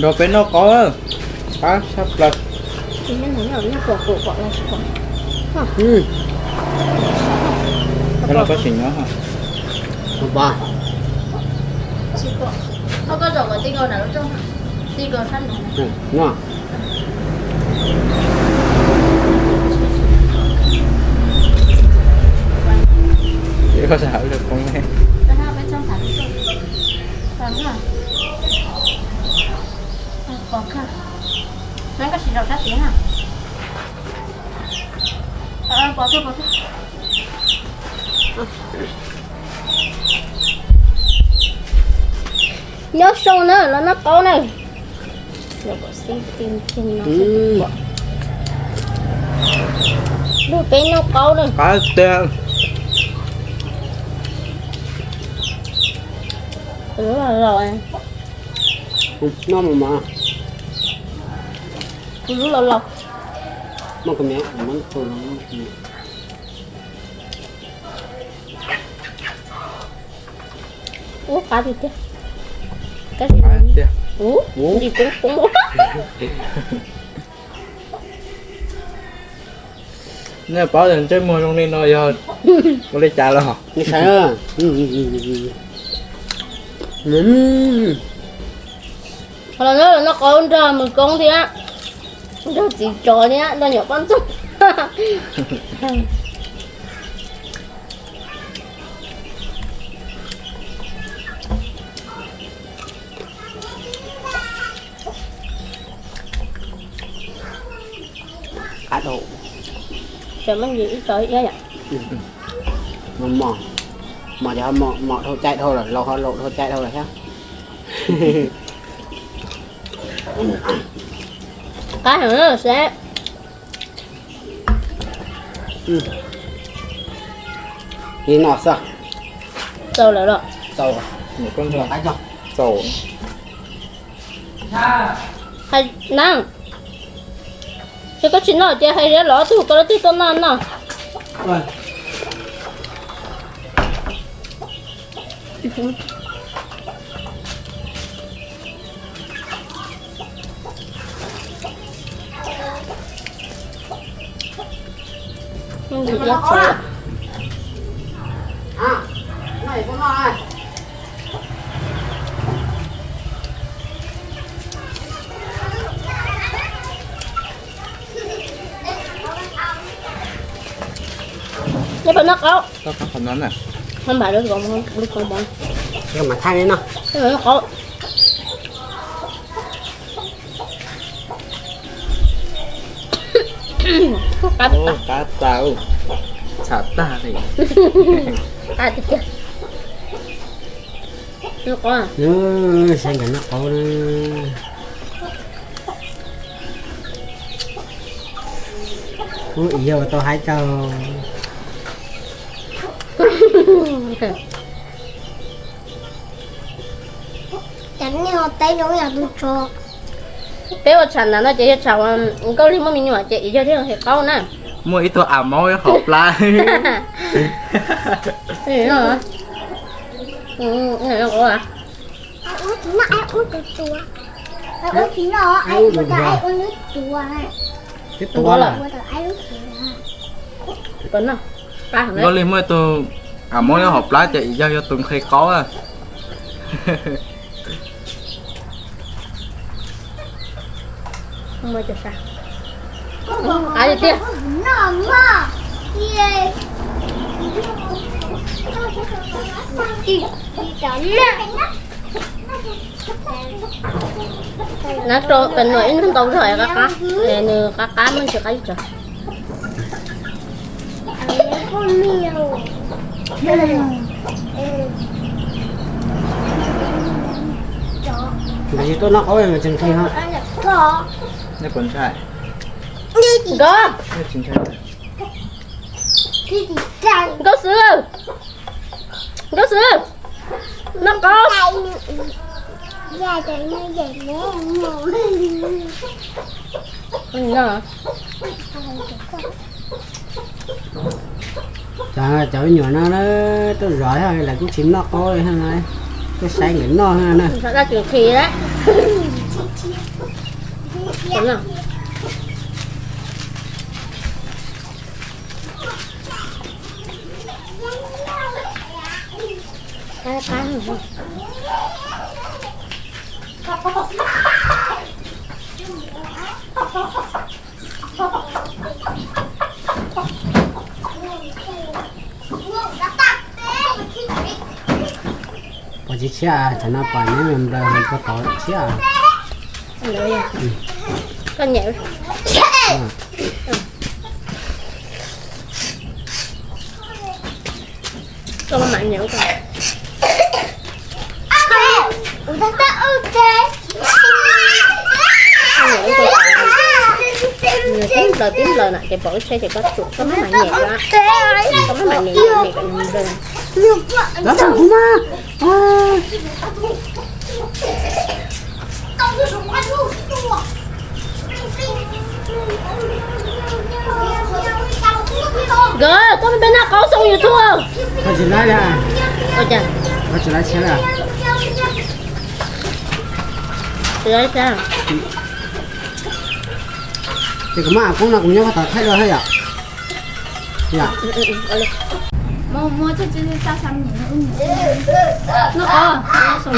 Rồi bên nó có cá sắp lật. Thì nhân thấy là nó của gọi là của. Cái nó có chỉnh nó hả? Một ba. Chỉ của. Nó có rộng ở tinh cầu nào đó trong hả? Tinh cầu săn này. Ngon. Chỉ có sợ được con nghe. Cái nào bên trong thẳng rồi. Thẳng hả? Có cả. Nó có chỉ đọc sát tiếng hả? Bỏ thôi. Nhớ sâu nữa là nó có này. Rồi bỏ xin tìm nó sẽ bỏ. Đưa bên nó có này. Cá tê. Rồi. Ngon mà. Cứ lâu. Mà cái mẹ món tôi nó. Ủa cá gì thế? Cái Cá gì? tê. Ủa? Gì cũng muốn. Nếu bỏ đến chơi mùa trong đây nó giờ có lấy trả là hả? Như thế à? Hồi nữa nó có ra mình con thì á. Nó chỉ trò nhá, nó nhỏ con chút. Cá độ. Trời mấy gì ít trời vậy? Mò cho mò thôi chạy thôi là lộ thôi chạy thôi là sao? Cá thằng nó sẽ Đi nọ sao? sâu lại rồi. Sâu à? Một con rồi. Cái gì? Sầu. Hay năng. Chứ có chuyện nào chứ hay rẽ lỏ tụ có tí tao năng nào. Rồi. Không gì giác trời. Này con này. Nó phải nó có. Có phần đó nè. Không phải được còn không, được còn bọn. Cái mà thay đấy nào. Nó có. Ô, cá tàu. Chả ta này. À thì kia. Nó có à? Xem cái nó có nữa. Ui, giờ tôi hãy cho. Chẳng như tay nó là tôi cho. Bé ở chẳng là nó chỉ chào câu đi mà mình nhưng mà chị cho thế là câu nè. Mua ít tôi môi hộp lại. Cái gì đó hả? Cái này nó có à? Ai uống thì nó ai uống từ chùa. Ai uống thì nó ai uống thì ai uống nước chùa. Cái Không to có là. là. Uống từ ai uống chùa. Tuấn nào? Ba thằng Có đấy. liên mới tôi môi hộp lá chị giao cho tôi khi có à. Không bao giờ sao? À đi tiếp. Nó mà. Yeah. Đi trở lại. Nó cho cần nói nó tao thời các cá. Nè các cá mình chưa cái gì. Con miêu. Cái gì tôi nó có mà chừng khi ha. Có. Nó còn chạy. Đi Có. Nó chính chạy. thì cày. Có sữa. Có sữa. Nó có. Dạ trời nó dậy mẹ ngồi. Cái gì đó hả? Trời cháu nhỏ nó tôi giỏi hay là cũng chim nó có hay này. Cái sáng đến nó ha nè. Thật ra chuyện khi đấy. Đúng rồi. Cái rồi. bỏ chiếc xe cho nó bỏ nếu mình đời mình có tỏi xe Anh đợi à. Con nhẹo. Con mạnh nhẹo con. Tím lời này cái bỏ xe thì có chuột có mấy mạnh nhẹ đó có mấy mạnh nhẹ nhẹ còn đừng đó thằng cũng mà gỡ có bên nào có xong rồi thua có chỉ lại là ôi trời có chỉ lại xe là từ đấy sao thì cũng mà cũng là cũng nhau có tỏi thay rồi hay à dạ mua cho sao xăm nó có xong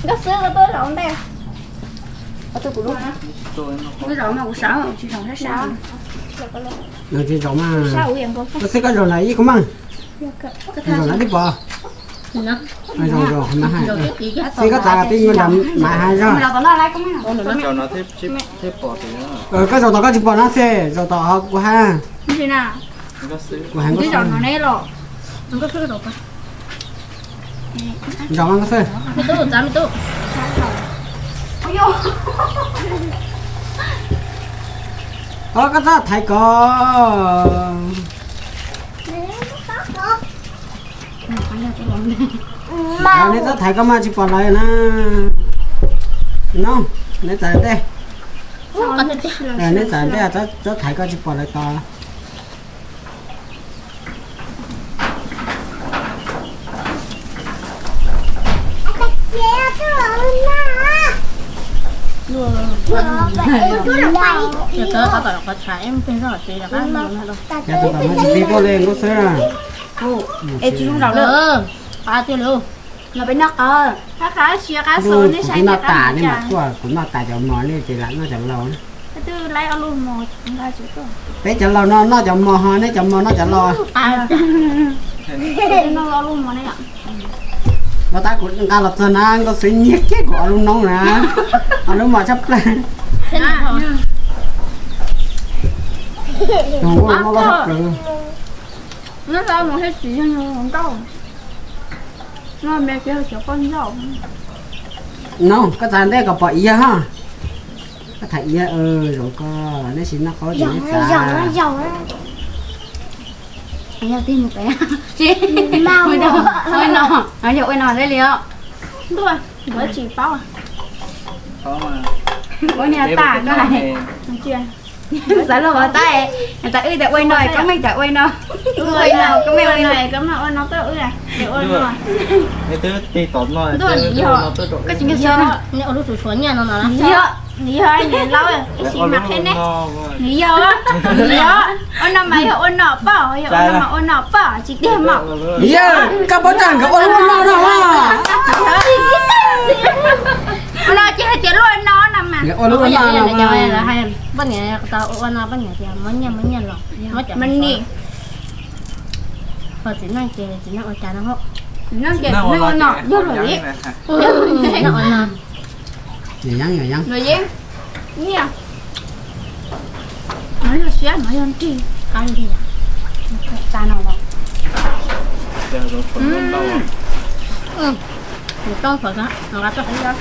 gấp xưa của tôi lộn đây tôi cũng đúng cái rổ mà của sáu chị rổ hết sáu rồi chị rộng mà sáu uyển cô có sẽ có rồi lại gì cũng mang rồi lại đi bò nó rồi mà hai rồi cái gì cái sẽ có tài tin mình làm mà hai rồi tao nói lại cũng nó cho nó tiếp bỏ thì nó cái rồi tao có chụp bò nó xe rồi tao của ha như thế nào có xứ của hàng có cái rổ nó nấy rồi không có cái đồ cả rộng ăn có xe cáiตู้dám cáiตู้có ra thầy có à nên ra thầy có mà chụp bò lại nè nó nên tại đây nên tại đây cho thầy có chụp bò lại to giờ tớ có tao có trái em bên đó thì là cái gì nữa đâu ya tụi bạn mới đi vô lên có xe ê chị không đọc được ba tiêu luôn là bên nóc cá chia cá sấu rồi đi cũng xay nó cá tả nên chả mà qua cũng nó tả cho mò lên thì lạnh nó chẳng lâu tôi lấy ở luôn một ra chỗ tôi bé chẳng lâu nó chẳng mò ho nó chẳng mò nó chẳng lo nó ở luôn một này ạ nó ta cũng cao lập sơn ăn có suy nhiệt chết của luôn nóng nè ở lúc mà chấp lên không có nó chấp được nó sao mà hết chỉ cho nhau không đâu nó mẹ kêu cho con dâu nó cái thằng đây có bậy ha cái thằng rồi có nó xin nó có gì hết anh giao tin một cái chị mau ôi nó nói dụ ôi nó đây liệu rồi mới chỉ bao à có mà ôi nhà tả cái này chưa giá lô vào tay người ta ơi tại ôi nồi có mình tại ôi nó ôi nào có mình ôi này có mà ôi nó tự ơi để ôi rồi cái thứ thì tổn rồi tôi là cái chuyện cái gì đó nếu lúc chủ nhà nó là nghỉ hơi nghỉ lâu rồi chỉ mặc hết đấy nghỉ giờ á nghỉ giờ ôi năm mấy ôi nọ bỏ ôi năm mà ôi nọ bỏ chỉ tiền mọc yeah các bố chẳng các ôi nó ôi nó chỉ hay tiền luôn nó nằm mà ôi nó là hay bắt nhà tao ôi nó bắt nhà thì mấy nhà rồi mình nè và chỉ năng kề chỉ năng ở trà nó hộ nó kìa nó nọ vô rồi đấy nó ở nằm nhảy nhắn rồi gì nha nói là xé nói hơn chi ăn gì ta nào vào giờ rồi phần đâu một con phở đó nó ra cho thấy đó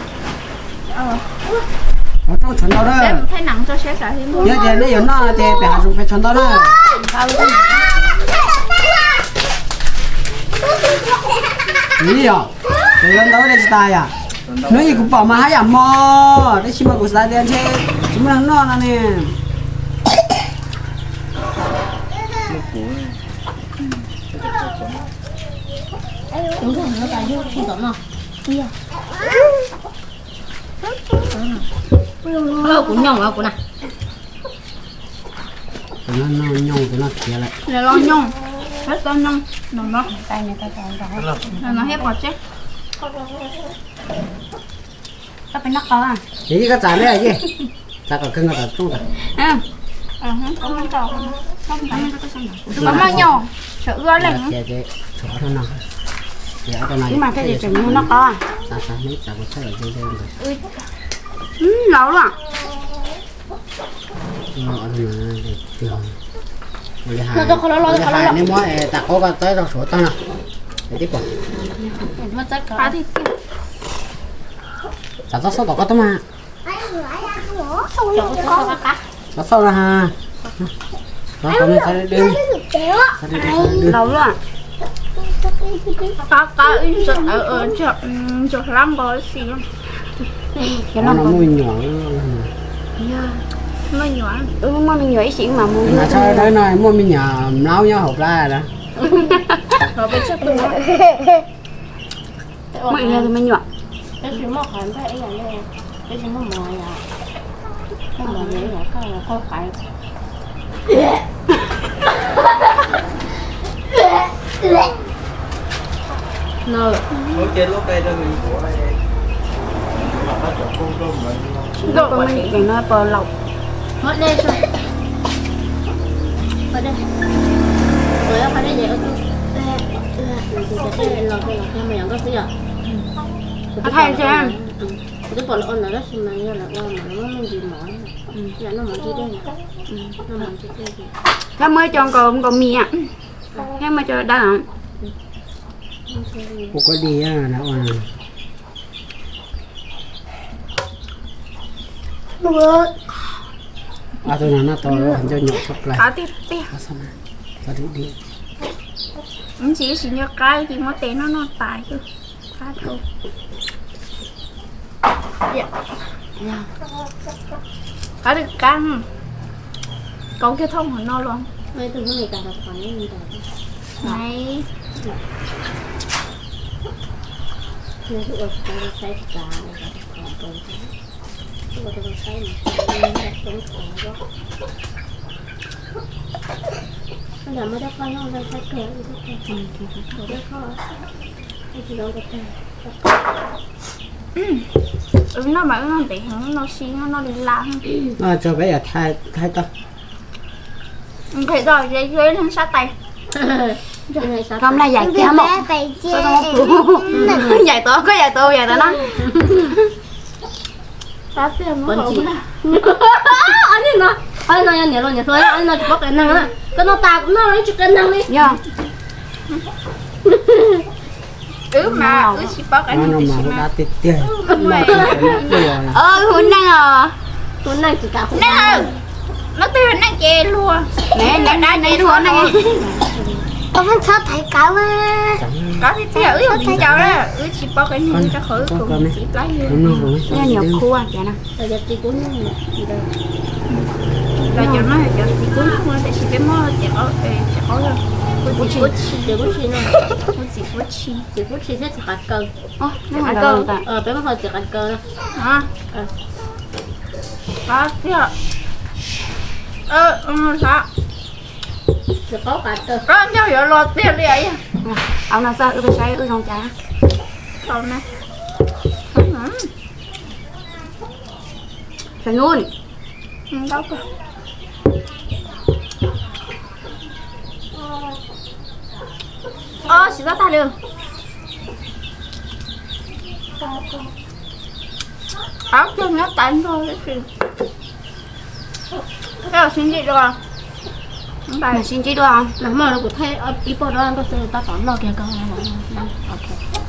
ở trong chuẩn đâu đó thấy nặng cho xé xả thì mua giờ giờ nếu nó thì phải dùng phải chuẩn đâu đó gì à thì lên đâu đây tay à nó gì cũng bỏ mà hay à mò đấy chỉ mà cũng sai đen chứ chúng mình nó là nè đúng rồi nó tài vô không tổn không cũng nhông cũng nè tụi nó nhông tụi nó kia lại là lo nhông hết lo nhông nó tay này tay nó hết bọt chết các bên nắp à cái cái chả đấy à gì chả có cưng ở trong cả không ăn cỏ không ăn có bao nhiêu sợ ưa lên chị chỗ thôi nào nhưng mà cái gì chừng như nó có sao mấy chả có thấy ở trên đây rồi lâu rồi nó cho khó nếu mỗi ta có cái tới đâu số tao nào để tiếp tục mất chất cá thì chả có số có tao mà có số là ha nó không phải đưa lâu rồi cá ở chỗ lắm có gì không nó mùi nhỏ nó nhỏ mà mình nhỏ xỉn mà mua mà sao đấy này mua mình nhỏ nấu nhau hộp ra đó nó bị chất luôn mọi người thì mình nhỏ cái gì mà phải phải ấy là cái gì mà mồi à cái mồi này là cái là không phải nó lúc trên lúc đây cho mình của nó chọn cung tôm mình đâu có mình cái nó bờ lọc mất đây rồi ở đây rồi ở đây vậy ở cái lò cái mày ăn có gì à thay cho em cái phần ôn là rất là nhiều là mà nó mình gì mỏi là nó mỏi chứ đây nó mỏi chứ đây cái mới cho còn mì ạ cái mới cho đã cô có đi á nó à tôi nó to rồi cho nhỏ sắp lại cá tiếp sao mà có đi chỉ nhớ cái thì mới té nó tài chứ cá thôi cá được căng câu cái thông của nó luôn mấy thứ này cả là còn những này này tụi tôi sai cả còn còn tụi tôi sai mà sống khổ quá bây giờ mới đã coi nó ra sai kẹo thì nó khó cái gì đâu được nó bảo nó bị nó xí nó đi làm nó cho bé ở thay tao thế rồi dây dưới nó sát tay không là giải kia một giải tố có giải tố nó sát tiền nó anh đi nó anh nói nhớ rồi nhớ thôi anh nói có cái năng á cái nó tạc nó nói chụp cái năng đi mà chỉ bắt anh nó mà đã tiệt tiền hun năng à hun năng chỉ cả hun năng nó tiêu năng chê luôn nè đã này luôn này con vẫn sao thấy cá mà có thì tiêu không chào đó chỉ bắt anh hun cho khử cùng chỉ lấy nó nhiều khua vậy nè bây giờ chỉ cuốn là cho nó cho chỉ cuốn mua để chỉ cái mò chỉ có rồi bút chi để bút chi này chỉ bút chi sẽ chặt cờ nó là cơ bé mà hơi chặt cờ đó hả có chưa sao chỉ có cả cờ có nhau giờ lọt tiền đi ấy ông nào sao tôi say tôi không trả còn nè phải luôn đâu cơ chỉ rất ta được áo chân nó tạnh thôi cái là xin chị được không bài xin chị được không mà nó cũng thấy ít bao đó có sự ta còn lo kìa con ok